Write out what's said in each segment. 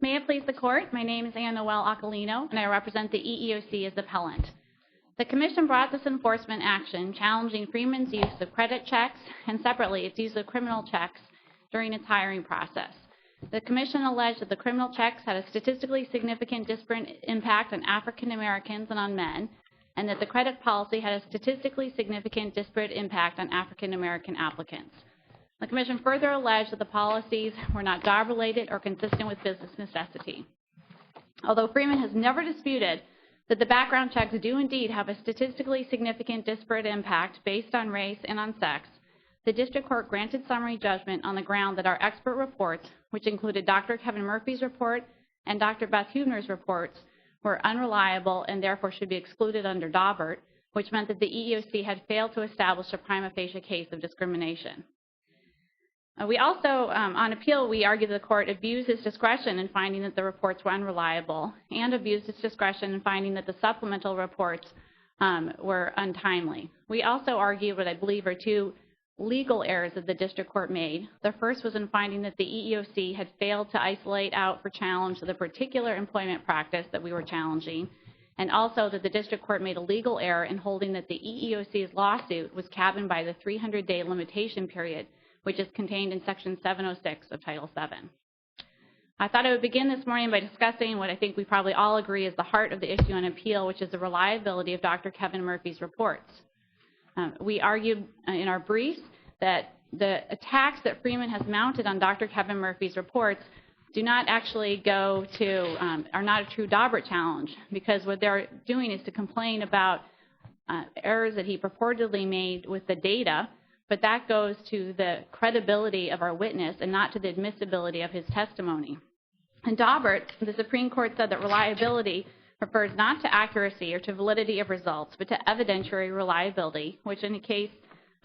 May it please the Court, my name is Ann Noel Acalino, and I represent the EEOC as appellant. The Commission brought this enforcement action challenging Freeman's use of credit checks and separately its use of criminal checks during its hiring process. The Commission alleged that the criminal checks had a statistically significant disparate impact on African Americans and on men, and that the credit policy had a statistically significant disparate impact on African American applicants. The Commission further alleged that the policies were not job-related or consistent with business necessity. Although Freeman has never disputed that the background checks do indeed have a statistically significant disparate impact based on race and on sex, the District Court granted summary judgment on the ground that our expert reports, which included Dr. Kevin Murphy's report and Dr. Beth Huebner's reports, were unreliable and therefore should be excluded under Daubert, which meant that the EEOC had failed to establish a prima facie case of discrimination. We also, on appeal, we argue the Court abused its discretion in finding that the reports were unreliable and abused its discretion in finding that the supplemental reports were untimely. We also argue what I believe are two legal errors that the District Court made. The first was in finding that the EEOC had failed to isolate out for challenge the particular employment practice that we were challenging, and also that the District Court made a legal error in holding that the EEOC's lawsuit was cabined by the 300-day limitation period, which is contained in Section 706 of Title VII. I thought I would begin this morning by discussing what I think we probably all agree is the heart of the issue on appeal, which is the reliability of Dr. Kevin Murphy's reports. We argued in our briefs that the attacks that Freeman has mounted on Dr. Kevin Murphy's reports do not actually go to, are not a true Daubert challenge, because what they're doing is to complain about errors that he purportedly made with the data, but that goes to the credibility of our witness and not to the admissibility of his testimony. In Daubert, the Supreme Court said that reliability refers not to accuracy or to validity of results, but to evidentiary reliability, which in a case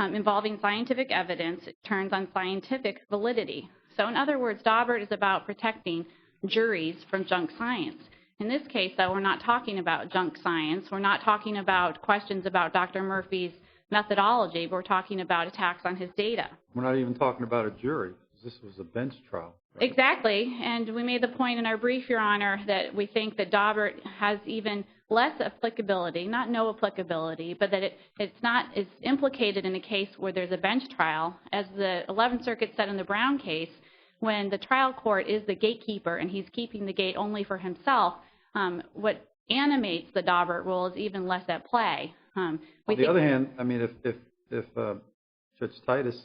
involving scientific evidence, it turns on scientific validity. So in other words, Daubert is about protecting juries from junk science. In this case, though, we're not talking about junk science. We're not talking about questions about Dr. Murphy's methodology, but we're talking about attacks on his data. We're not even talking about a jury. This was a bench trial. Right? Exactly, and we made the point in our brief, Your Honor, that we think that Daubert has even less applicability, not no applicability, but that it's implicated in a case where there's a bench trial. As the 11th Circuit said in the Brown case, when the trial court is the gatekeeper and he's keeping the gate only for himself, what animates the Daubert rule is even less at play. On the other hand, I mean, if Judge Titus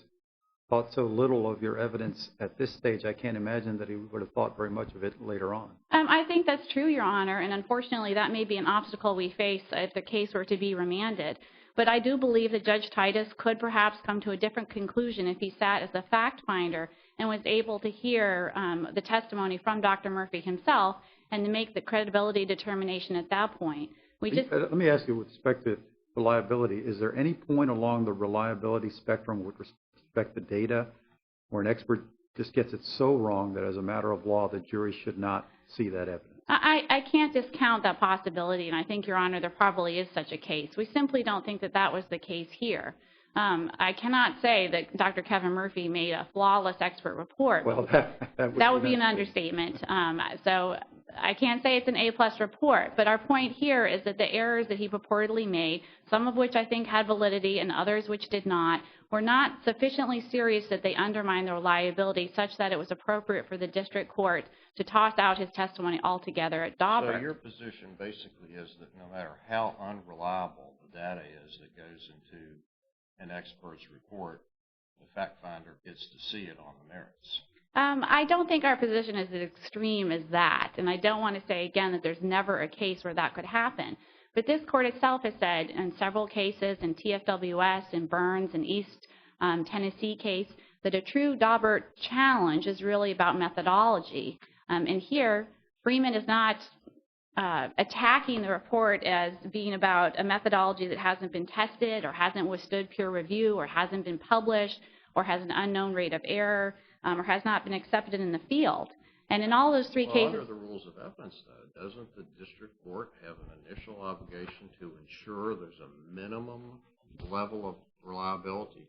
thought so little of your evidence at this stage, I can't imagine that he would have thought very much of it later on. I think that's true, Your Honor, and unfortunately that may be an obstacle we face if the case were to be remanded. But I do believe that Judge Titus could perhaps come to a different conclusion if he sat as a fact finder and was able to hear the testimony from Dr. Murphy himself and to make the credibility determination at that point. Let me ask you with respect to reliability, is there any point along the reliability spectrum with respect to data where an expert just gets it so wrong that as a matter of law the jury should not see that evidence? I can't discount that possibility, and I think, Your Honor, there probably is such a case. We simply don't think that that was the case here. I cannot say that Dr. Kevin Murphy made a flawless expert report. Well, that would be an understatement. So I can't say it's an A-plus report, but our point here is that the errors that he purportedly made, some of which I think had validity and others which did not, were not sufficiently serious that they undermined the reliability such that it was appropriate for the district court to toss out his testimony altogether at Daubert. So your position basically is that no matter how unreliable the data is that goes into an expert's report, the fact finder gets to see it on the merits. I don't think our position is as extreme as that, and I don't want to say again that there's never a case where that could happen. But this court itself has said in several cases, in TFWS, in Burns, and East Tennessee case, that a true Daubert challenge is really about methodology. And here, Freeman is not attacking the report as being about a methodology that hasn't been tested or hasn't withstood peer review or hasn't been published or has an unknown rate of error or has not been accepted in the field. And in all those three cases... Under the rules of evidence, though, doesn't the district court have an initial obligation to ensure there's a minimum level of reliability?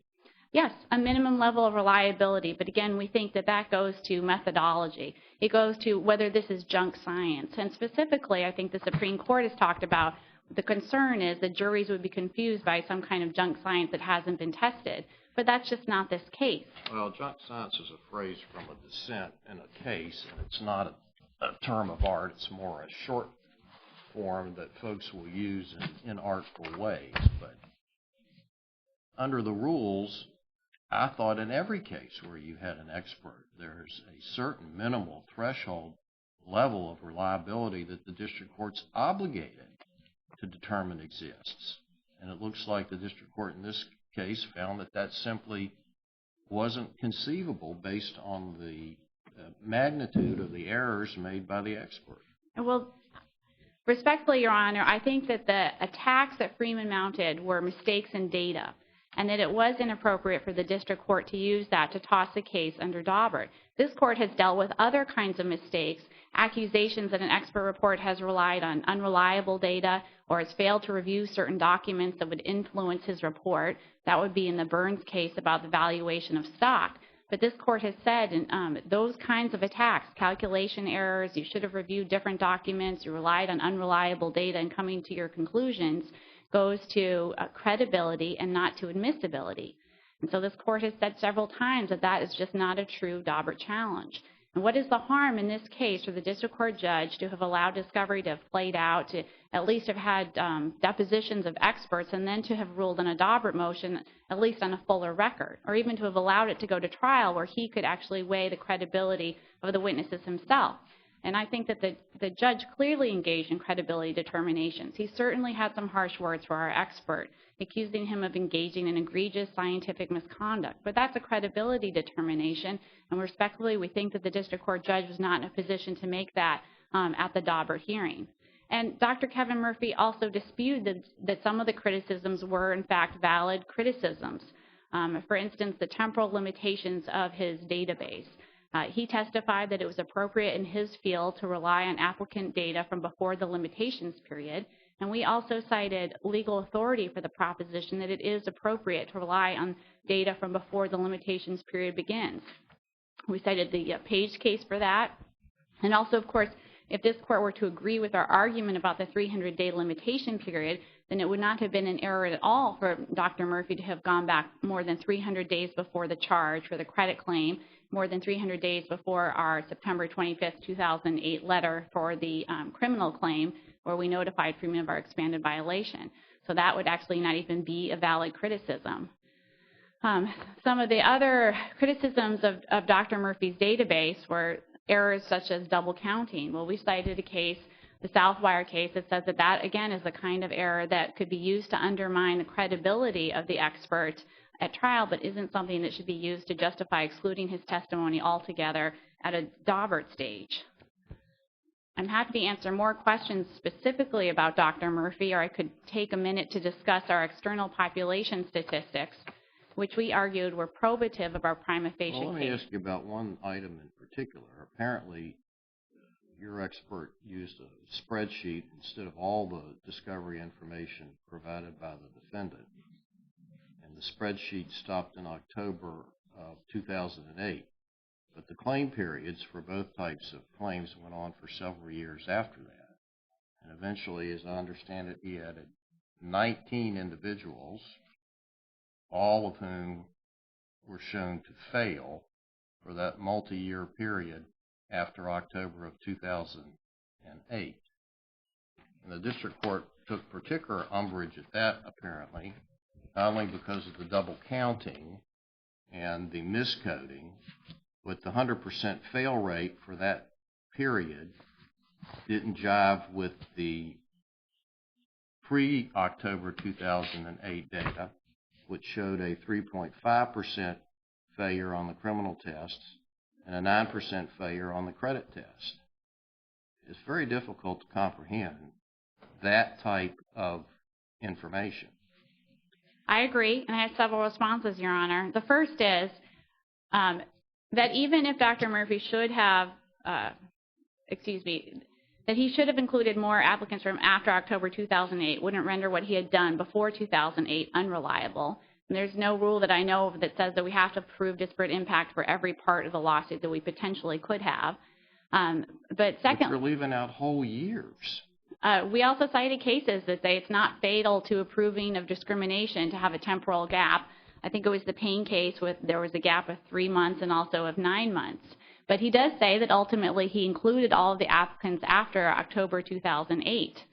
Yes, a minimum level of reliability, but again, we think that that goes to methodology. It goes to whether this is junk science. And specifically, I think the Supreme Court has talked about the concern is that juries would be confused by some kind of junk science that hasn't been tested. But that's just not this case. Well, junk science is a phrase from a dissent in a case, and it's not a term of art. It's more a short form that folks will use in artful ways. But under the rules, I thought in every case where you had an expert, there's a certain minimal threshold level of reliability that the district court's obligated to determine exists. And it looks like the district court in this case found that that simply wasn't conceivable based on the magnitude of the errors made by the expert. Well, respectfully, Your Honor, I think that the attacks that Freeman mounted were mistakes in data, and that it was inappropriate for the district court to use that to toss a case under Daubert. This court has dealt with other kinds of mistakes, accusations that an expert report has relied on unreliable data or has failed to review certain documents that would influence his report. That would be in the Burns case about the valuation of stock. But this court has said those kinds of attacks, calculation errors, you should have reviewed different documents, you relied on unreliable data in coming to your conclusions, goes to credibility and not to admissibility. And so this court has said several times that that is just not a true Daubert challenge. And what is the harm in this case for the district court judge to have allowed discovery to have played out, to at least have had depositions of experts, and then to have ruled on a Daubert motion, at least on a fuller record, or even to have allowed it to go to trial where he could actually weigh the credibility of the witnesses himself? And I think that the judge clearly engaged in credibility determinations. He certainly had some harsh words for our expert, accusing him of engaging in egregious scientific misconduct. But that's a credibility determination, and respectfully, we think that the district court judge was not in a position to make that at the Daubert hearing. And Dr. Kevin Murphy also disputed that some of the criticisms were, in fact, valid criticisms. For instance, the temporal limitations of his database. He testified that it was appropriate in his field to rely on applicant data from before the limitations period. And we also cited legal authority for the proposition that it is appropriate to rely on data from before the limitations period begins. We cited the Page case for that. And also, of course, if this court were to agree with our argument about the 300-day limitation period, then it would not have been an error at all for Dr. Murphy to have gone back more than 300 days before the charge for the credit claim, more than 300 days before our September 25th, 2008 letter for the criminal claim, where we notified Freeman of our expanded violation. So that would actually not even be a valid criticism. Some of the other criticisms of Dr. Murphy's database were errors such as double counting. Well, we cited a case, the Southwire case, that says that that, again, is the kind of error that could be used to undermine the credibility of the expert at trial, but isn't something that should be used to justify excluding his testimony altogether at a Daubert stage. I'm happy to answer more questions specifically about Dr. Murphy, or I could take a minute to discuss our external population statistics, which we argued were probative of our prima facie case. Well, let me ask you about one item in particular. Apparently, your expert used a spreadsheet instead of all the discovery information provided by the defendant. And the spreadsheet stopped in October of 2008. But the claim periods for both types of claims went on for several years after that. And eventually, as I understand it, he added 19 individuals, all of whom were shown to fail for that multi-year period after October of 2008. And the district court took particular umbrage at that, apparently, not only because of the double counting and the miscoding, but the 100% fail rate for that period didn't jive with the pre-October 2008 data, which showed a 3.5% failure on the criminal tests and a 9% failure on the credit test. It's very difficult to comprehend that type of information. I agree, and I have several responses, Your Honor. The first is that even if Dr. Murphy should have, that he should have included more applicants from after October 2008 wouldn't render what he had done before 2008 unreliable. And there's no rule that I know of that says that we have to prove disparate impact for every part of the lawsuit that we potentially could have. But second, you're leaving out whole years. We also cited cases that say it's not fatal to approving of discrimination to have a temporal gap. I think it was the Payne case there was a gap of 3 months and also of 9 months. But he does say that ultimately he included all of the applicants after October 2008.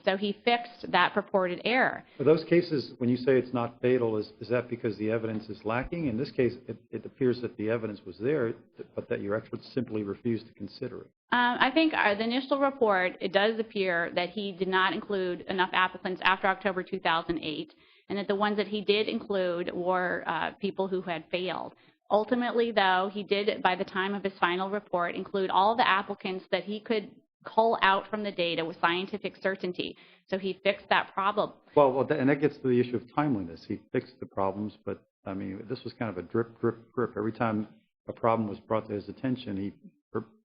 So he fixed that purported error. For those cases, when you say it's not fatal, is that because the evidence is lacking? In this case, it appears that the evidence was there, but that your experts simply refused to consider it. I think the initial report, it does appear that he did not include enough applicants after October 2008, and that the ones that he did include were people who had failed. Ultimately, though, he did, by the time of his final report, include all the applicants that he could cull out from the data with scientific certainty. So he fixed that problem. Well, and that gets to the issue of timeliness. He fixed the problems, but, I mean, this was kind of a drip, drip, drip. Every time a problem was brought to his attention, he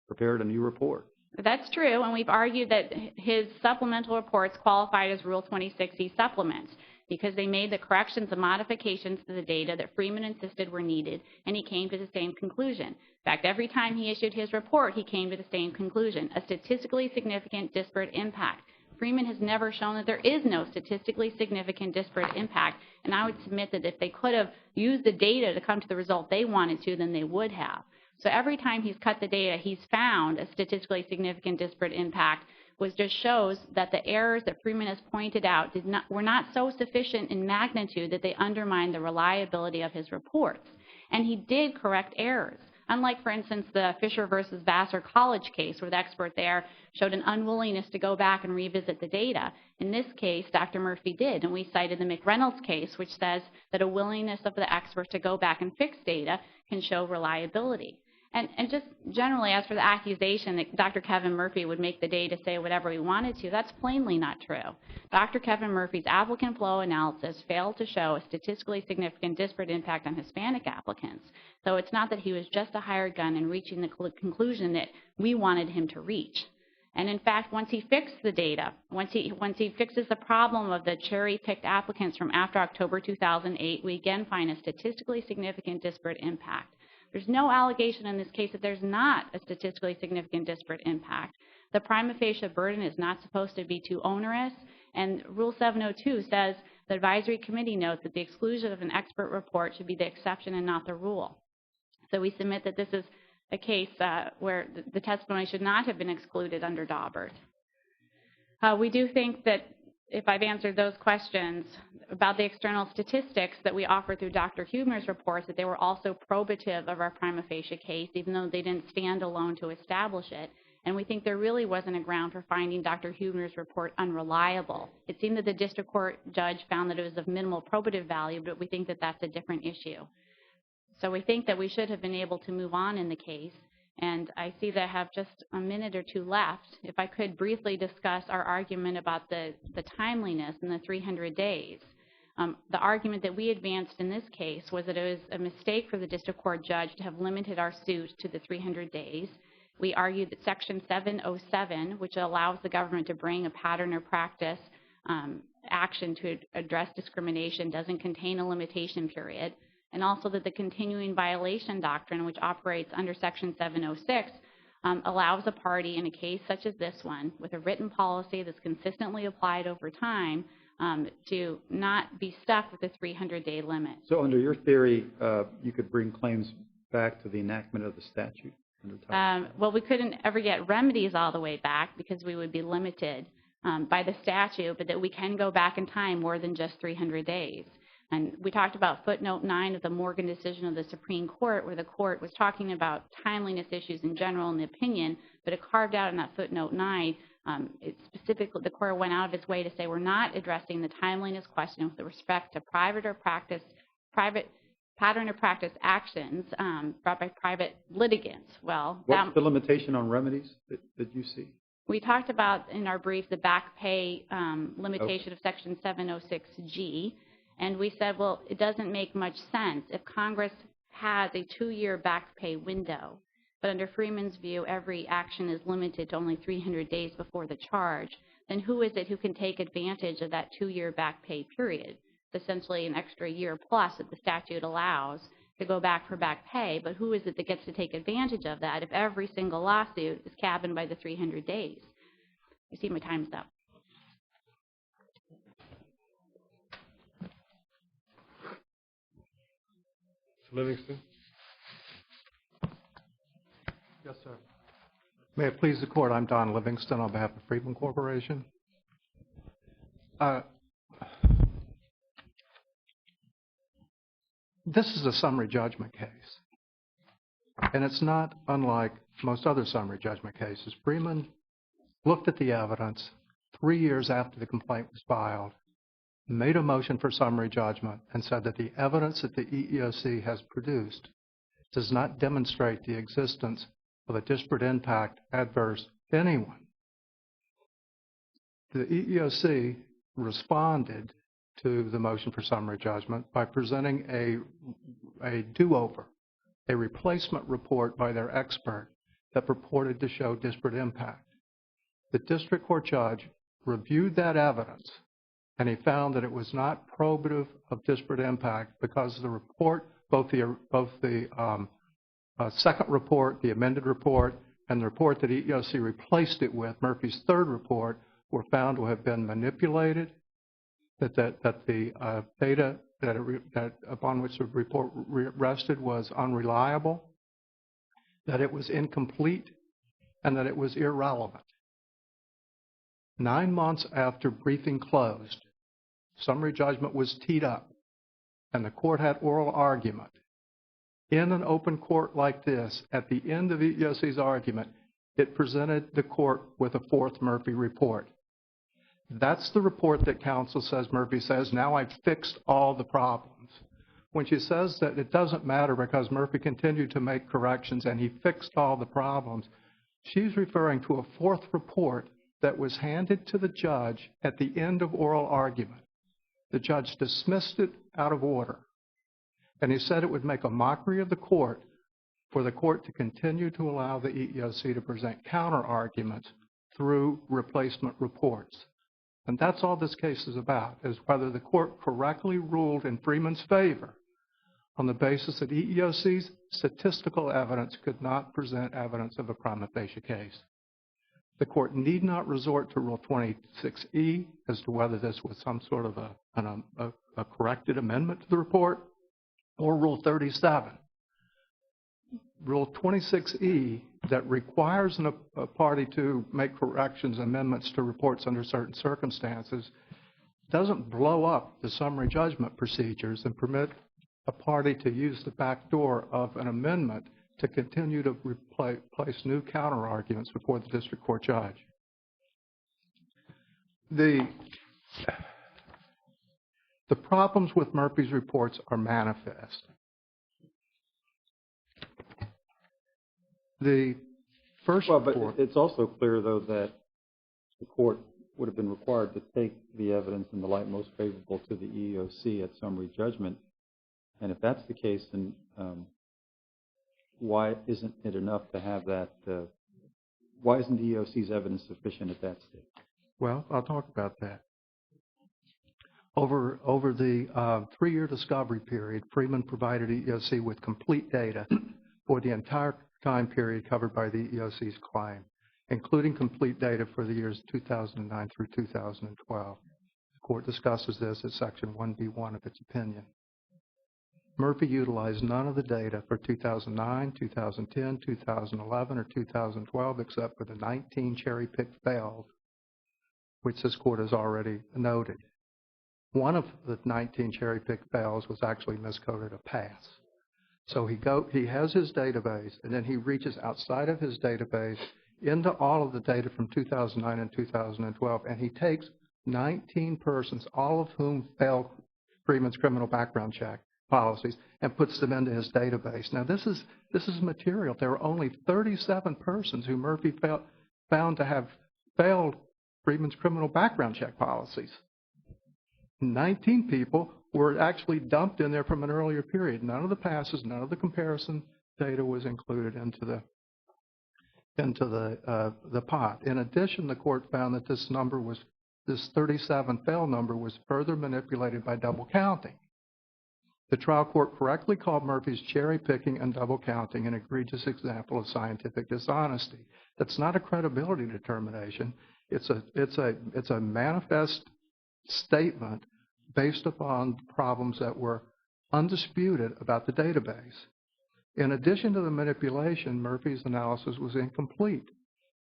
prepared a new report. That's true, and we've argued that his supplemental reports qualified as Rule 26E supplements because they made the corrections and modifications to the data that Freeman insisted were needed, and he came to the same conclusion. In fact, every time he issued his report, he came to the same conclusion, a statistically significant disparate impact. Freeman has never shown that there is no statistically significant disparate impact, and I would submit that if they could have used the data to come to the result they wanted to, then they would have. So every time he's cut the data, he's found a statistically significant disparate impact, which just shows that the errors that Freeman has pointed out were not so sufficient in magnitude that they undermined the reliability of his reports. And he did correct errors. Unlike, for instance, the Fisher versus Vassar College case where the expert there showed an unwillingness to go back and revisit the data. In this case, Dr. Murphy did, and we cited the McReynolds case, which says that a willingness of the expert to go back and fix data can show reliability. And just generally, as for the accusation that Dr. Kevin Murphy would make the data say whatever he wanted to, that's plainly not true. Dr. Kevin Murphy's applicant flow analysis failed to show a statistically significant disparate impact on Hispanic applicants. So it's not that he was just a hired gun in reaching the conclusion that we wanted him to reach. And in fact, once he fixed the data, once he fixes the problem of the cherry-picked applicants from after October 2008, we again find a statistically significant disparate impact. There's no allegation in this case that there's not a statistically significant disparate impact. The prima facie burden is not supposed to be too onerous, and Rule 702 says the advisory committee notes that the exclusion of an expert report should be the exception and not the rule. So we submit that this is a case where the testimony should not have been excluded under Daubert. We do think that if I've answered those questions about the external statistics that we offer through Dr. Huebner's reports, that they were also probative of our prima facie case, even though they didn't stand alone to establish it. And we think there really wasn't a ground for finding Dr. Huebner's report unreliable. It seemed that the district court judge found that it was of minimal probative value, but we think that that's a different issue. So we think that we should have been able to move on in the case. And I see that I have just a minute or two left. If I could briefly discuss our argument about the timeliness in the 300 days. The argument that we advanced in this case was that it was a mistake for the district court judge to have limited our suit to the 300 days. We argued that Section 707, which allows the government to bring a pattern or practice action to address discrimination, doesn't contain a limitation period. And also that the continuing violation doctrine, which operates under Section 706, allows a party in a case such as this one, with a written policy that's consistently applied over time, to not be stuck with the 300-day limit. So under your theory, you could bring claims back to the enactment of the statute? Well, we couldn't ever get remedies all the way back because we would be limited by the statute, but that we can go back in time more than just 300 days. And we talked about footnote 9 of the Morgan decision of the Supreme Court, where the court was talking about timeliness issues in general in the opinion, but it carved out in that footnote 9, specifically the court went out of its way to say we're not addressing the timeliness question with respect to private pattern or practice actions brought by private litigants. Well, what's the limitation on remedies that you see? We talked about in our brief the back pay limitation of Section 706G. And we said, well, it doesn't make much sense if Congress has a 2-year back pay window. But under Freeman's view, every action is limited to only 300 days before the charge. Then who is it who can take advantage of that 2-year back pay period? essentially an extra year plus that the statute allows to go back for back pay, but who is it that gets to take advantage of that if every single lawsuit is cabined by the 300 days? I see my time's up. Livingston? Yes, sir. May it please the Court, I'm Don Livingston on behalf of Freeman Corporation. This is a summary judgment case, and it's not unlike most other summary judgment cases. Freeman looked at the evidence 3 years after the complaint was filed, made a motion for summary judgment, and said that the evidence that the EEOC has produced does not demonstrate the existence of a disparate impact adverse to anyone. The EEOC responded to the motion for summary judgment by presenting a do-over, a replacement report by their expert that purported to show disparate impact. The district court judge reviewed that evidence, and he found that it was not probative of disparate impact because the report, both the second report, the amended report, and the report that EEOC replaced it with, Murphy's third report, were found to have been manipulated, that the data upon which the report rested was unreliable, that it was incomplete, and that it was irrelevant. 9 months after briefing closed, summary judgment was teed up, and the court had oral argument. In an open court like this, at the end of EEOC's argument, it presented the court with a fourth Murphy report. That's the report that counsel says Murphy says, now I've fixed all the problems. When she says that it doesn't matter because Murphy continued to make corrections and he fixed all the problems, she's referring to a fourth report that was handed to the judge at the end of oral argument. The judge dismissed it out of order, and he said it would make a mockery of the court for the court to continue to allow the EEOC to present counter-arguments through replacement reports. And that's all this case is about, is whether the court correctly ruled in Freeman's favor on the basis that EEOC's statistical evidence could not present evidence of a prima facie case. The court need not resort to Rule 26E as to whether this was some sort of a corrected amendment to the report, or Rule 37. Rule 26E that requires a party to make corrections, amendments to reports under certain circumstances, doesn't blow up the summary judgment procedures and permit a party to use the back door of an amendment to continue to place new counter-arguments before the district court judge. The problems with Murphy's reports are manifest. The first report... But it's also clear, though, that the court would have been required to take the evidence in the light most favorable to the EEOC at summary judgment. And if that's the case, then why isn't it enough to have that? Why isn't the EEOC's evidence sufficient at that stage? Well, I'll talk about that. Over the 3-year discovery period, Freeman provided EEOC with complete data for the entire time period covered by the EEOC's claim, including complete data for the years 2009 through 2012. The court discusses this at Section 1B1 of its opinion. Murphy utilized none of the data for 2009, 2010, 2011, or 2012 except for the 19 cherry-picked failed, which this court has already noted. One of the 19 cherry-picked fails was actually miscoded a pass. So he has his database, and then he reaches outside of his database into all of the data from 2009 and 2012, and he takes 19 persons, all of whom failed Freeman's criminal background check policies, and puts them into his database. Now, this is material. There were only 37 persons who Murphy found to have failed Freeman's criminal background check policies. 19 people were actually dumped in there from an earlier period. None of the passes, none of the comparison data was included into the pot. In addition, the court found that this number was this 37 fail number was further manipulated by double counting. The trial court correctly called Murphy's cherry picking and double counting an egregious example of scientific dishonesty. That's not a credibility determination. It's a manifest statement based upon problems that were undisputed about the database. In addition to the manipulation, Murphy's analysis was incomplete.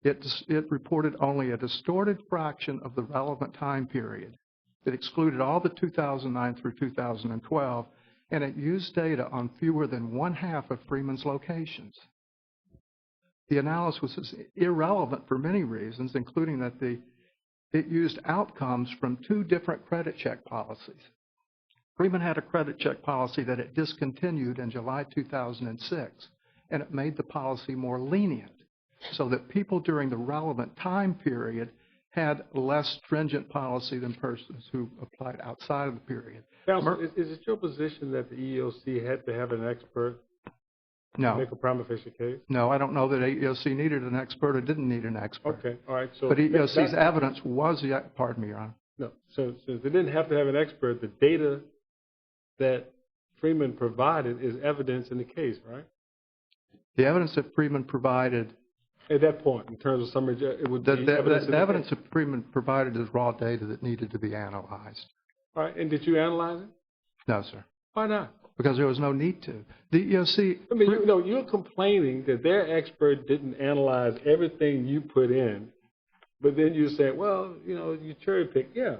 It reported only a distorted fraction of the relevant time period. It excluded all the 2009 through 2012, and it used data on fewer than 1/2 of Freeman's locations. The analysis was irrelevant for many reasons, including that it used outcomes from 2 different credit check policies. Freeman had a credit check policy that it discontinued in July 2006, and it made the policy more lenient so that people during the relevant time period had less stringent policy than persons who applied outside of the period. Counsel, is it your position that the EEOC had to have an expert to make a prima facie case? No, I don't know that EEOC needed an expert or didn't need an expert. Okay, all right. So but EEOC's evidence was, pardon me, Your Honor. No, so they didn't have to have an expert. The data that Freeman provided is evidence in the case, right? The evidence that Freeman provided at that point, in terms of summary, it would be evidence. The evidence that Freeman provided is raw data that needed to be analyzed. All right, and did you analyze it? No, sir. Why not? Because there was no need to. The EEOC. I mean, you're complaining that their expert didn't analyze everything you put in, but then you say, well, you cherry pick. Yeah,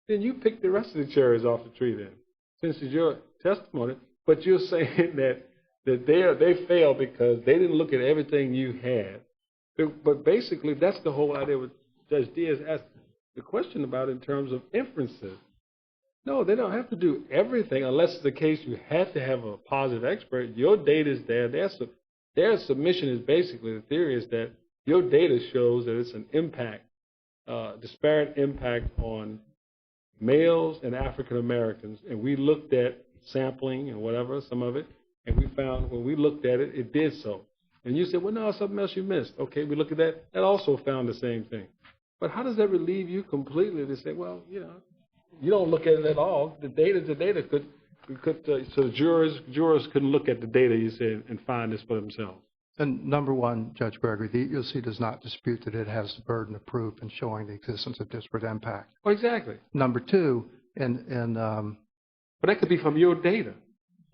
then you pick the rest of the cherries off the tree then, since it's your testimony. But you're saying that they failed because they didn't look at everything you had. But basically, that's the whole idea what Judge Diaz asked the question about in terms of inferences. No, they don't have to do everything unless it's the case you have to have a positive expert. Your data is there. Their submission is basically, the theory is that your data shows that it's an impact, disparate impact on males and African Americans. And we looked at sampling and whatever, some of it, and we found when we looked at it, it did so. And you said, well, no, something else you missed. Okay, we look at that. That also found the same thing. But how does that relieve you completely to say, well, you don't look at it at all. The data could so jurors couldn't look at the data, you said, and find this for themselves. And number one, Judge Gregory, the EEOC does not dispute that it has the burden of proof in showing the existence of disparate impact. Oh, exactly. Number two, but that could be from your data.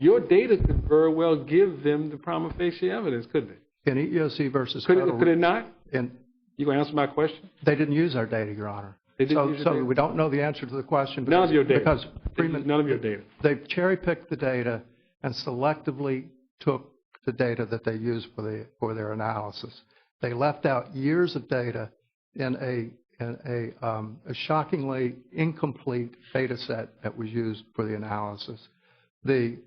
Your data could very well give them the prima facie evidence, couldn't it? In EEOC versus could it not? You going to answer my question? They didn't use our data, Your Honor. They didn't use your data? We don't know the answer to the question. None of your data. Because Freeman, none of your data. They cherry-picked the data and selectively took the data that they used for their analysis. They left out years of data in a shockingly incomplete data set that was used for the analysis. The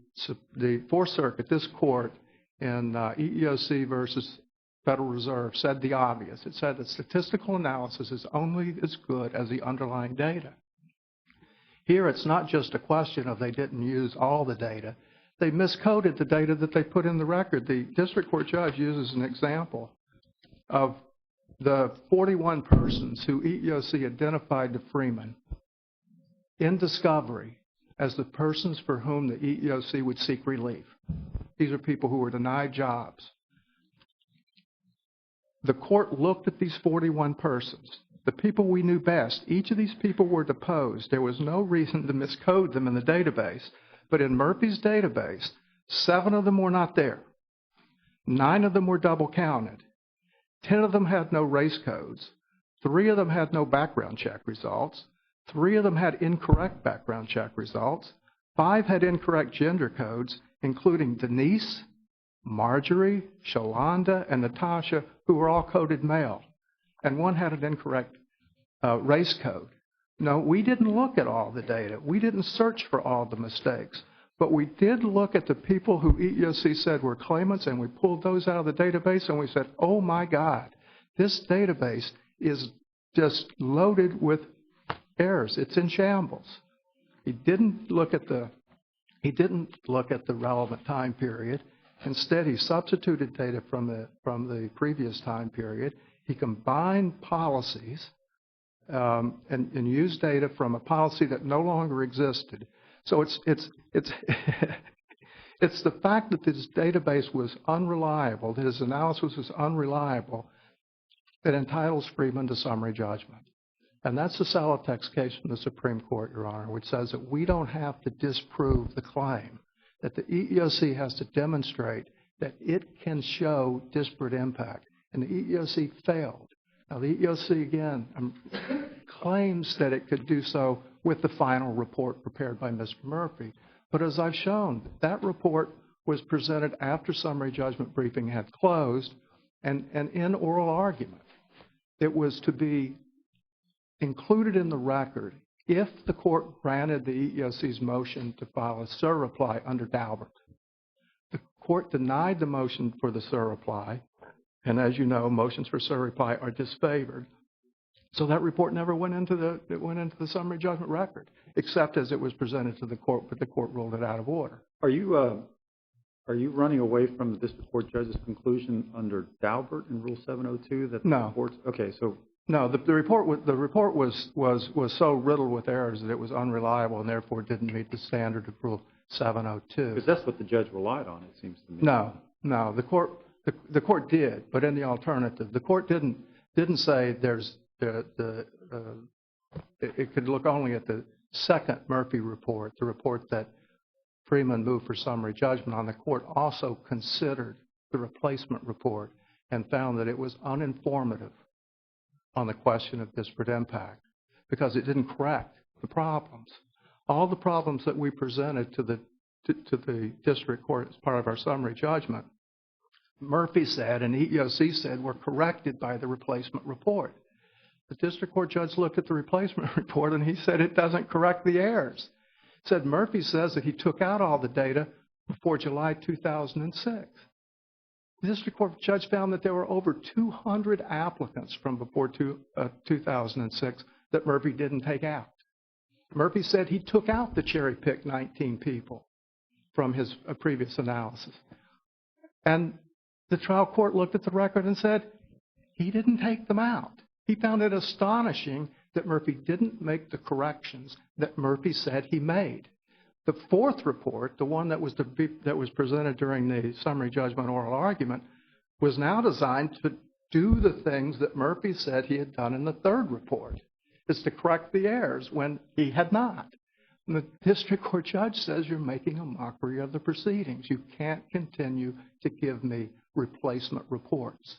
Fourth Circuit, this court, in EEOC versus Federal Reserve, said the obvious. It said that statistical analysis is only as good as the underlying data. Here, it's not just a question of they didn't use all the data. They miscoded the data that they put in the record. The district court judge uses an example of the 41 persons who EEOC identified to Freeman in discovery as the persons for whom the EEOC would seek relief. These are people who were denied jobs. The court looked at these 41 persons, the people we knew best. Each of these people were deposed. There was no reason to miscode them in the database. But in Murphy's database, 7 of them were not there. 9 of them were double counted. 10 of them had no race codes. 3 of them had no background check results. 3 of them had incorrect background check results. 5 had incorrect gender codes, including Denise, Marjorie, Shalonda, and Natasha, who were all coded male. And 1 had an incorrect race code. No, we didn't look at all the data. We didn't search for all the mistakes. But we did look at the people who EEOC said were claimants, and we pulled those out of the database, and we said, oh, my God, this database is just loaded with errors. It's in shambles. He didn't look at the relevant time period. Instead, he substituted data from the previous time period. He combined policies and use data from a policy that no longer existed. So it's it's the fact that this database was unreliable, that his analysis was unreliable, that entitles Freeman to summary judgment. And that's the Salatex case from the Supreme Court, Your Honor, which says that we don't have to disprove the claim, that the EEOC has to demonstrate that it can show disparate impact. And the EEOC failed. Now, the EEOC, again, claims that it could do so with the final report prepared by Mr. Murphy. But as I've shown, that report was presented after summary judgment briefing had closed and in oral argument. It was to be included in the record if the court granted the EEOC's motion to file a surreply under Daubert. The court denied the motion for the surreply, and as you know, motions for surreply are disfavored. So that report never went into the summary judgment record, except as it was presented to the court, but the court ruled it out of order. Are you running away from the district court judge's conclusion under Daubert in Rule 702 that No. the reports? Okay, so No, the report was so riddled with errors that it was unreliable and therefore didn't meet the standard of Rule 702. because that's what the judge relied on, it seems to me. No, the court did, but in the alternative, the court didn't say it could look only at the second Murphy report, the report that Freeman moved for summary judgment on. The court also considered the replacement report and found that it was uninformative on the question of disparate impact because it didn't correct the problems. All the problems that we presented to the district court as part of our summary judgment, Murphy said and EEOC said were corrected by the replacement report. The district court judge looked at the replacement report and he said it doesn't correct the errors. He said Murphy says that he took out all the data before July 2006. The district court judge found that there were over 200 applicants from before 2006 that Murphy didn't take out. Murphy said he took out the cherry-picked 19 people from his previous analysis. And the trial court looked at the record and said he didn't take them out. He found it astonishing that Murphy didn't make the corrections that Murphy said he made. The fourth report, the one that was presented during the summary judgment oral argument, was now designed to do the things that Murphy said he had done in the third report, is to correct the errors when he had not. And the district court judge says you're making a mockery of the proceedings. You can't continue to give me replacement reports.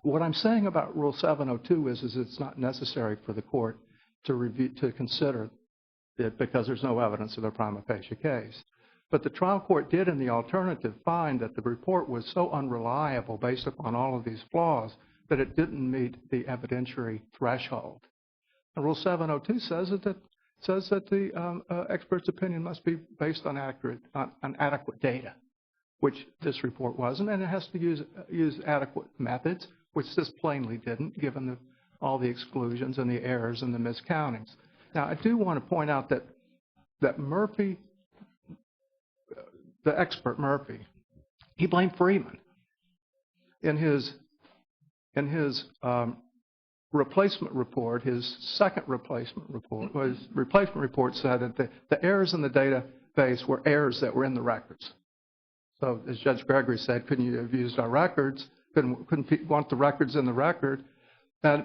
What I'm saying about Rule 702 is it's not necessary for the court to consider it because there's no evidence of the prima facie case. But the trial court did in the alternative find that the report was so unreliable based upon all of these flaws that it didn't meet the evidentiary threshold. And Rule 702 says that the expert's opinion must be based on adequate data, which this report wasn't, and it has to use adequate methods, which this plainly didn't, given all the exclusions and the errors and the miscountings. Now, I do want to point out that Murphy, the expert Murphy, he blamed Freeman. In his replacement report, his second replacement report said that the errors in the database were errors that were in the records. So, as Judge Gregory said, couldn't you have used our records? Couldn't want the records in the record? And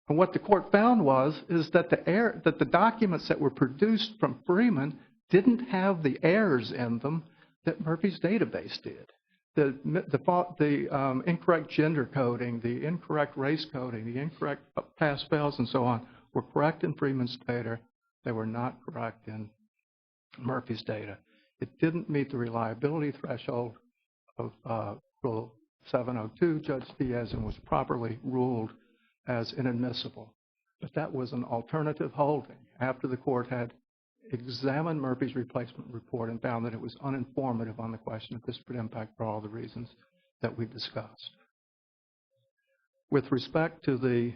what the court found is that the documents that were produced from Freeman didn't have the errors in them that Murphy's database did. The incorrect gender coding, the incorrect race coding, the incorrect pass fails, and so on were correct in Freeman's data. They were not correct in Murphy's data. It didn't meet the reliability threshold of Rule 702. Judge Diaz was properly ruled as inadmissible. But that was an alternative holding after the court had examined Murphy's replacement report and found that it was uninformative on the question of disparate impact for all the reasons that we discussed. With respect to the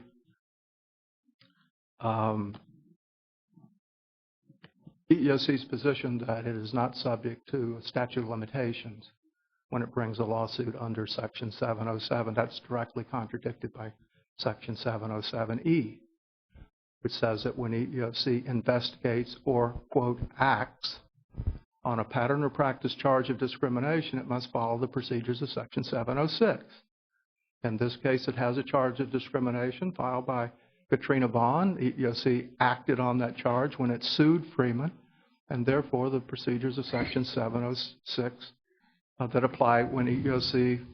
EEOC's position that it is not subject to a statute of limitations when it brings a lawsuit under Section 707, that's directly contradicted by Section 707E, which says that when EEOC investigates or, quote, acts on a pattern or practice charge of discrimination, it must follow the procedures of Section 706. In this case, it has a charge of discrimination filed by Katrina Vaughn. EEOC acted on that charge when it sued Freeman, and therefore the procedures of Section 706 that apply when EEOC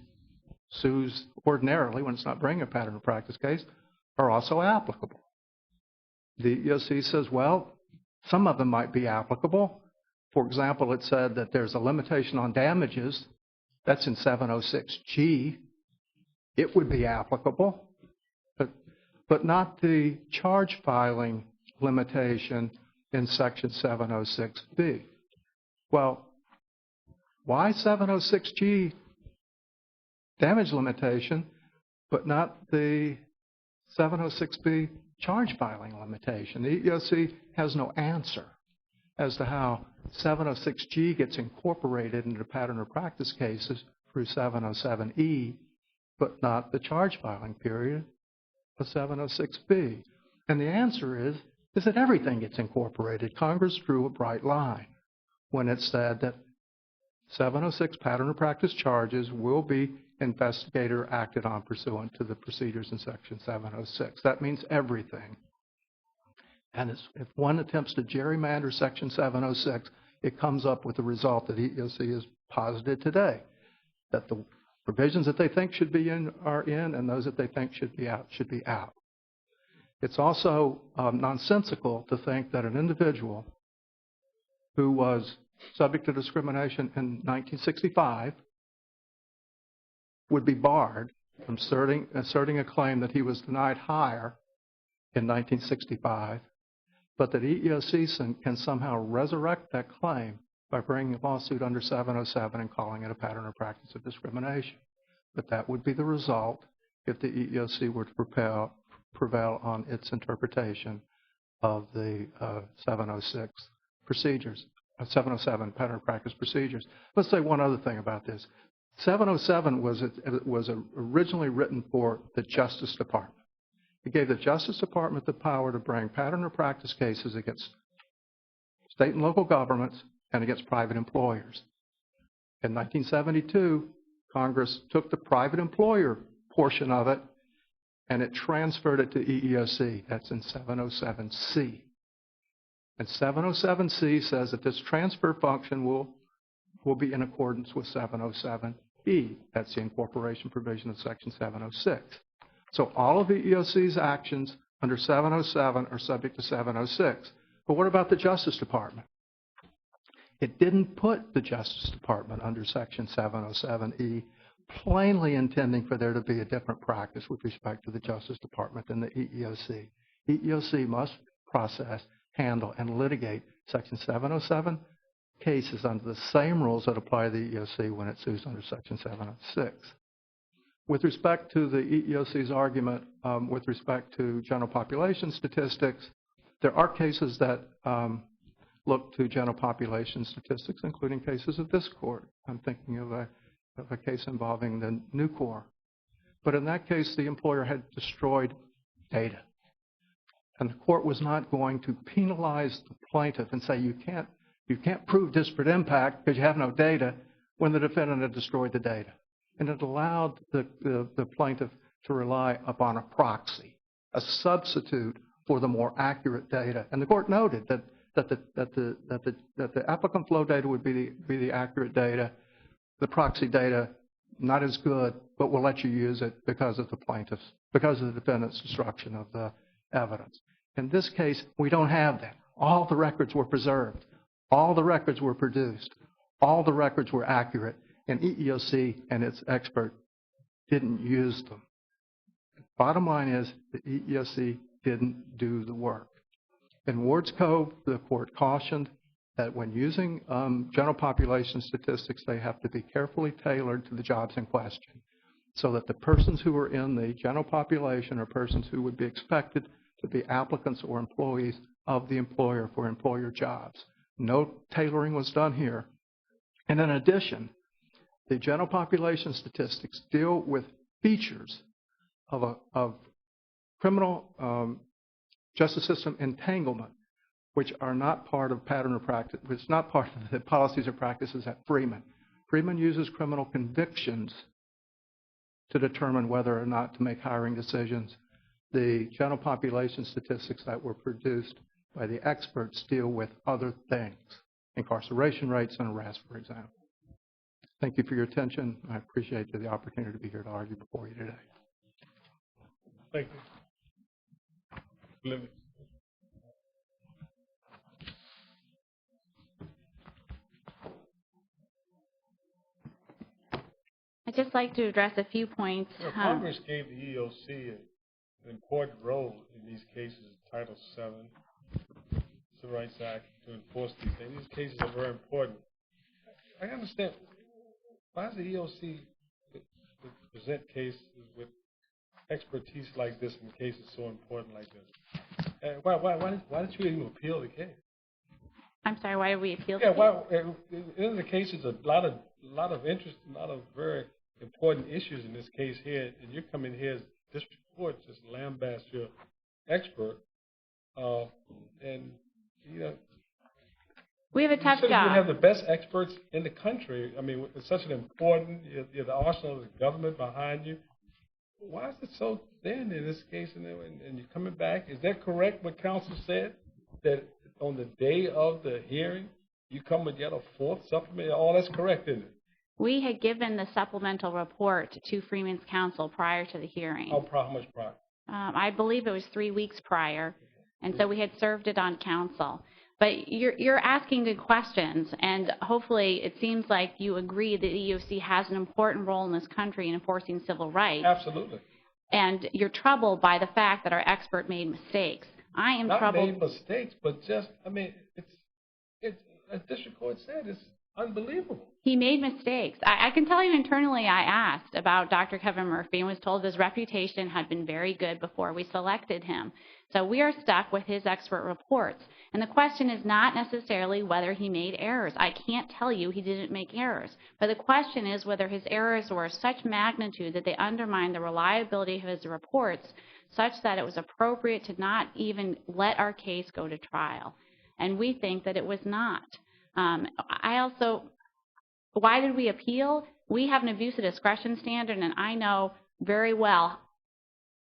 sues ordinarily, when it's not bringing a pattern or practice case, are also applicable. The EEOC says, well, some of them might be applicable. For example, it said that there's a limitation on damages. That's in 706G. It would be applicable, but not the charge filing limitation in Section 706B. Well, why 706G damage limitation, but not the 706B charge filing limitation? The EEOC has no answer as to how 706G gets incorporated into pattern or practice cases through 707E, but not the charge filing period of 706B. And the answer is that everything gets incorporated. Congress drew a bright line when it said that 706 pattern or practice charges will be investigator acted on pursuant to the procedures in Section 706. That means everything. And if one attempts to gerrymander Section 706, it comes up with the result that EEOC has posited today, that the provisions that they think should be in are in, and those that they think should be out should be out. It's also nonsensical to think that an individual who was subject to discrimination in 1965 would be barred from asserting a claim that he was denied hire in 1965, but that EEOC can somehow resurrect that claim by bringing a lawsuit under 707 and calling it a pattern or practice of discrimination. But that would be the result if the EEOC were to prevail on its interpretation of the 706 procedures, 707 pattern or practice procedures. Let's say one other thing about this. 707 was originally written for the Justice Department. It gave the Justice Department the power to bring pattern or practice cases against state and local governments and against private employers. In 1972, Congress took the private employer portion of it and it transferred it to EEOC. That's in 707C. And 707C says that this transfer function will be in accordance with 707E. That's the incorporation provision of Section 706. So all of the EEOC's actions under 707 are subject to 706. But what about the Justice Department? It didn't put the Justice Department under Section 707E, plainly intending for there to be a different practice with respect to the Justice Department than the EEOC. EEOC must process, handle, and litigate Section 707 cases under the same rules that apply to the EEOC when it sues under Section 706. With respect to the EEOC's argument with respect to general population statistics, there are cases that look to general population statistics, including cases of this court. I'm thinking of a case involving the Nucor. But in that case, the employer had destroyed data. And the court was not going to penalize the plaintiff and say you can't prove disparate impact because you have no data when the defendant had destroyed the data. And it allowed the plaintiff to rely upon a proxy, a substitute for the more accurate data. And the court noted that the applicant flow data would be the accurate data, the proxy data not as good, but we'll let you use it because of the defendant's destruction of the evidence. In this case, we don't have that. All the records were preserved. All the records were produced. All the records were accurate. And EEOC and its expert didn't use them. Bottom line is the EEOC didn't do the work. In Ward's Cove, the court cautioned that when using general population statistics, they have to be carefully tailored to the jobs in question so that the persons who are in the general population are persons who would be expected to be applicants or employees of the employer for employer jobs. No tailoring was done here. And in addition, the general population statistics deal with features of criminal justice system entanglement, which are not part of pattern or practice, which is not part of the policies or practices at Freeman. Freeman uses criminal convictions to determine whether or not to make hiring decisions. The general population statistics that were produced by the experts deal with other things, incarceration rates and arrests, for example. Thank you for your attention. I appreciate the opportunity to be here to argue before you today. Thank you. I'd just like to address a few points. Well, Congress gave the EEOC an important role in these cases, Title VII, Civil Rights Act, to enforce these things. These cases are very important. I understand, why does the EEOC present cases with expertise like this in cases so important like this? Why did you even appeal the case? I'm sorry, why did we appeal? Yeah, in the case, there's a lot of interest, a lot of very important issues in this case here, and you're coming here as district court just lambast your expert, and you know. We have a tough job. You have the best experts in the country. I mean, it's such an important, you have the arsenal of the government behind you. Why is it so thin in this case? And you're coming back. Is that correct what counsel said? That on the day of the hearing, you come with yet a fourth supplement? All that's correct, isn't it? We had given the supplemental report to Freeman's counsel prior to the hearing. How much prior? I believe it was 3 weeks prior, and so we had served it on counsel. But you're asking good questions, and hopefully it seems like you agree that the EEOC has an important role in this country in enforcing civil rights. Absolutely. And you're troubled by the fact that our expert made mistakes. I am troubled. Not made mistakes, but just, I mean, it's as district court said, it's unbelievable. He made mistakes. I can tell you internally I asked about Dr. Kevin Murphy and was told his reputation had been very good before we selected him. So we are stuck with his expert reports. And the question is not necessarily whether he made errors. I can't tell you he didn't make errors. But the question is whether his errors were of such magnitude that they undermine the reliability of his reports such that it was appropriate to not even let our case go to trial. And we think that it was not. Why did we appeal? We have an abuse of discretion standard, and I know very well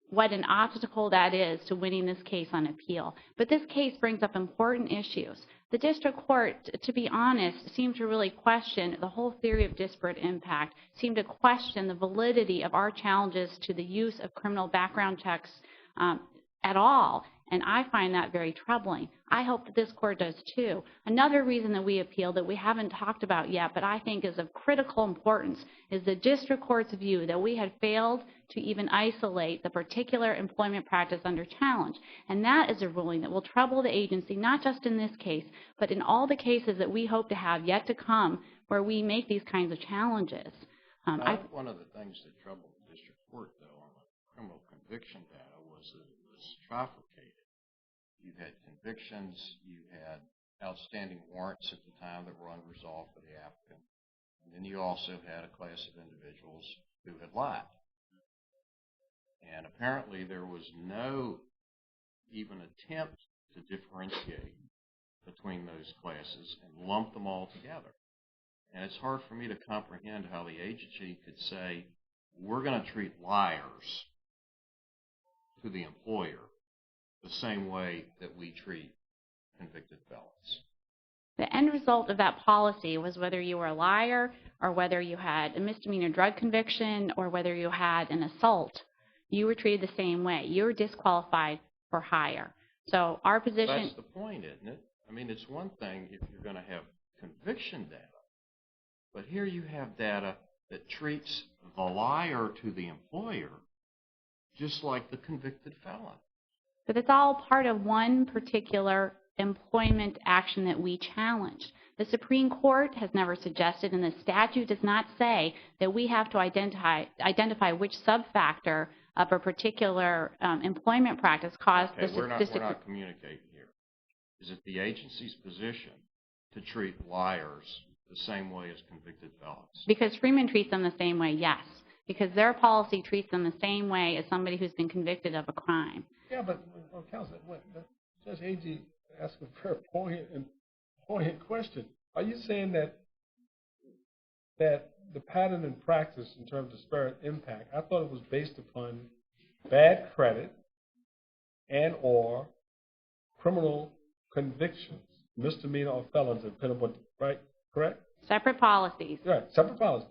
what an obstacle that is to winning this case on appeal. But this case brings up important issues. The district court, to be honest, seemed to really question the whole theory of disparate impact, seemed to question the validity of our challenges to the use of criminal background checks at all. And I find that very troubling. I hope that this court does too. Another reason that we appealed that we haven't talked about yet, but I think is of critical importance, is the district court's view that we had failed to even isolate the particular employment practice under challenge. And that is a ruling that will trouble the agency, not just in this case, but in all the cases that we hope to have yet to come where we make these kinds of challenges. One of the things that troubled the district court, though, on the criminal conviction data was that it was trifurcated. You had convictions, you had outstanding warrants at the time that were unresolved for the applicant, and then you also had a class of individuals who had lied. And apparently there was no even attempt to differentiate between those classes and lump them all together. And it's hard for me to comprehend how the agency could say, we're going to treat liars to the employer the same way that we treat convicted felons. The end result of that policy was whether you were a liar or whether you had a misdemeanor drug conviction or whether you had an assault, you were treated the same way. You were disqualified for hire. So our position... That's the point, isn't it? I mean, it's one thing if you're going to have conviction data, but here you have data that treats the liar to the employer just like the convicted felon. But it's all part of one particular employment action that we challenged. The Supreme Court has never suggested, and the statute does not say, that we have to identify which subfactor of a particular employment practice caused the statistic. We're not communicating here. Is it the agency's position to treat liars the same way as convicted felons? Because Freeman treats them the same way, yes. because their policy treats them the same way as somebody who's been convicted of a crime. Yeah, but Counsel, Judge Agee asked a very poignant question. Are you saying that the pattern and practice in terms of disparate impact, I thought it was based upon bad credit and or criminal convictions, misdemeanor or felons, depending on what, right? Correct? Separate policies. Right, separate policies.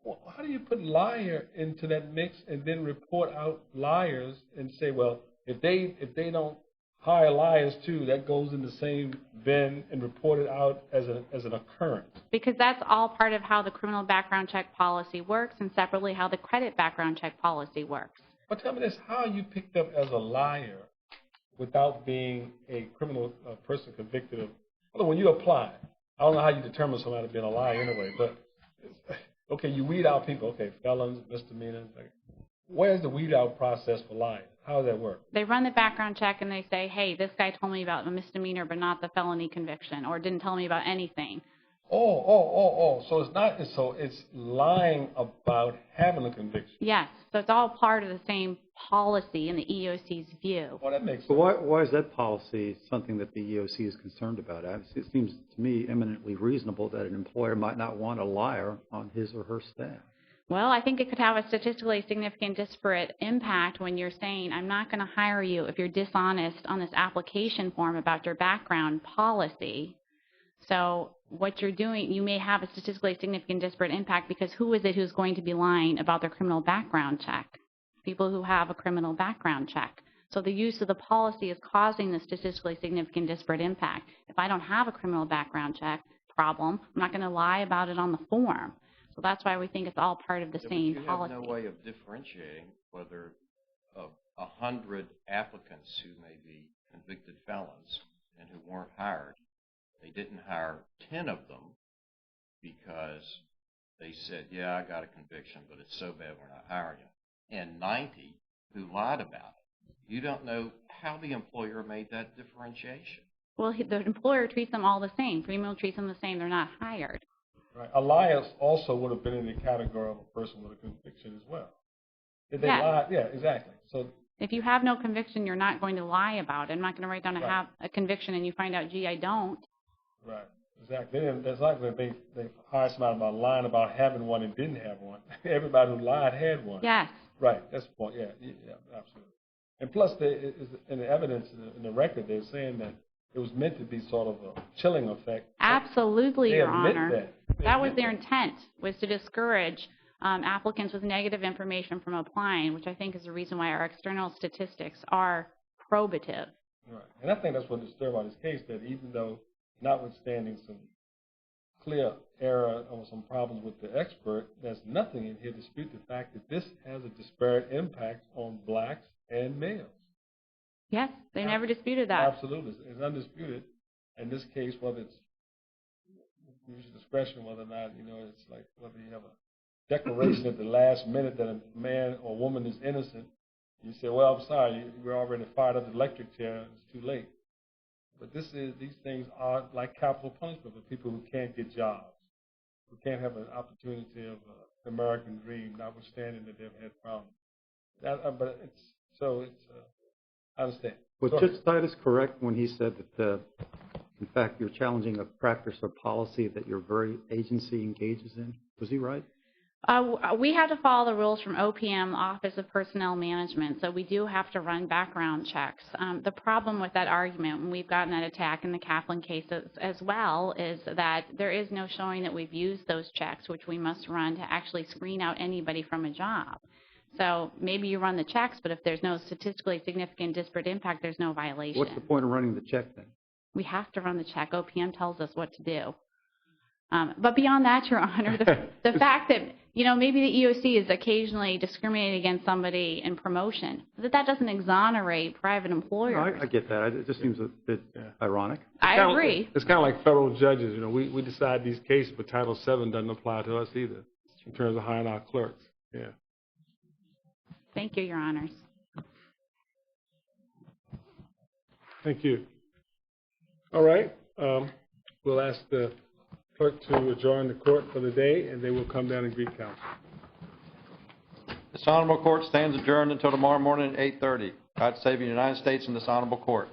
Well, how do you put liar into that mix and then report out liars and say, well, if they don't hire liars too, that goes in the same bin and report it out as an occurrence? Because that's all part of how the criminal background check policy works, and separately how the credit background check policy works. But tell me this, how are you picked up as a liar without being a criminal person convicted of, well, when you apply, I don't know how you determine somebody being a liar anyway, but okay, you weed out people, okay, felons, misdemeanors. Where's the weed out process for lying? How does that work? They run the background check and they say, hey, this guy told me about a misdemeanor but not the felony conviction, or didn't tell me about anything. So it's not, so it's lying about having a conviction. Yes, so it's all part of the same policy in the EEOC's view. Well, that makes sense. But why is that policy something that the EEOC is concerned about? It seems to me eminently reasonable that an employer might not want a liar on his or her staff. Well, I think it could have a statistically significant disparate impact when you're saying, I'm not going to hire you if you're dishonest on this application form about your background policy. So what you're doing, you may have a statistically significant disparate impact because who is it who's going to be lying about their criminal background check? People who have a criminal background check. So the use of the policy is causing the statistically significant disparate impact. If I don't have a criminal background check problem, I'm not going to lie about it on the form. So that's why we think it's all part of the same policy. You have no way of differentiating whether 100 applicants who may be convicted felons and who weren't hired, they didn't hire 10 of them because they said, yeah, I got a conviction, but it's so bad we're not hiring you, and 90 who lied about it. You don't know how the employer made that differentiation. Well, the employer treats them all the same. Freeman treats them the same. They're not hired. Right. A liar also would have been in the category of a person with a conviction as well. If they lied, yeah, exactly. So if you have no conviction, you're not going to lie about it. I'm not going to write down I have a conviction and you find out, gee, I don't. Right. Exactly. That's like when they hire somebody about lying about having one and didn't have one. Everybody who lied had one. Yes. Right. That's the point. Yeah, absolutely. And plus, in the evidence in the record, they're saying that it was meant to be sort of a chilling effect. Absolutely, Your Honor. That was their that. intent, was to discourage applicants with negative information from applying, which I think is the reason why our external statistics are probative. Right. And I think that's what disturbed about this case, that even though, notwithstanding some clear error or some problems with the expert, there's nothing in here to dispute the fact that this has a disparate impact on blacks and males. Yes, they never disputed that. Absolutely. It's undisputed. In this case, whether it's use your discretion, whether or not, it's like whether you have a declaration at the last minute that a man or woman is innocent, you say, well, I'm sorry, we're already fired up the electric chair, it's too late. But these things are like capital punishment for people who can't get jobs, who can't have an opportunity of the American dream, notwithstanding that they've had problems. I understand. Was Judge Titus correct when he said that, in fact, you're challenging a practice or policy that your very agency engages in? Was he right? We have to follow the rules from OPM, Office of Personnel Management, so we do have to run background checks. The problem with that argument, and we've gotten that attack in the Kaplan case as well, is that there is no showing that we've used those checks, which we must run to actually screen out anybody from a job. So maybe you run the checks, but if there's no statistically significant disparate impact, there's no violation. What's the point of running the check then? We have to run the check. OPM tells us what to do. But beyond that, Your Honor, the fact that, maybe the EEOC is occasionally discriminating against somebody in promotion, that doesn't exonerate private employers. No, I get that. It just seems a bit ironic. I agree. It's kind of like federal judges. We decide these cases, but Title VII doesn't apply to us either in terms of hiring our clerks. Yeah. Thank you, Your Honors. Thank you. All right. We'll ask the clerk to adjourn the court for the day, and they will come down and greet counsel. This honorable court stands adjourned until tomorrow morning at 8:30. God save the United States and this honorable court.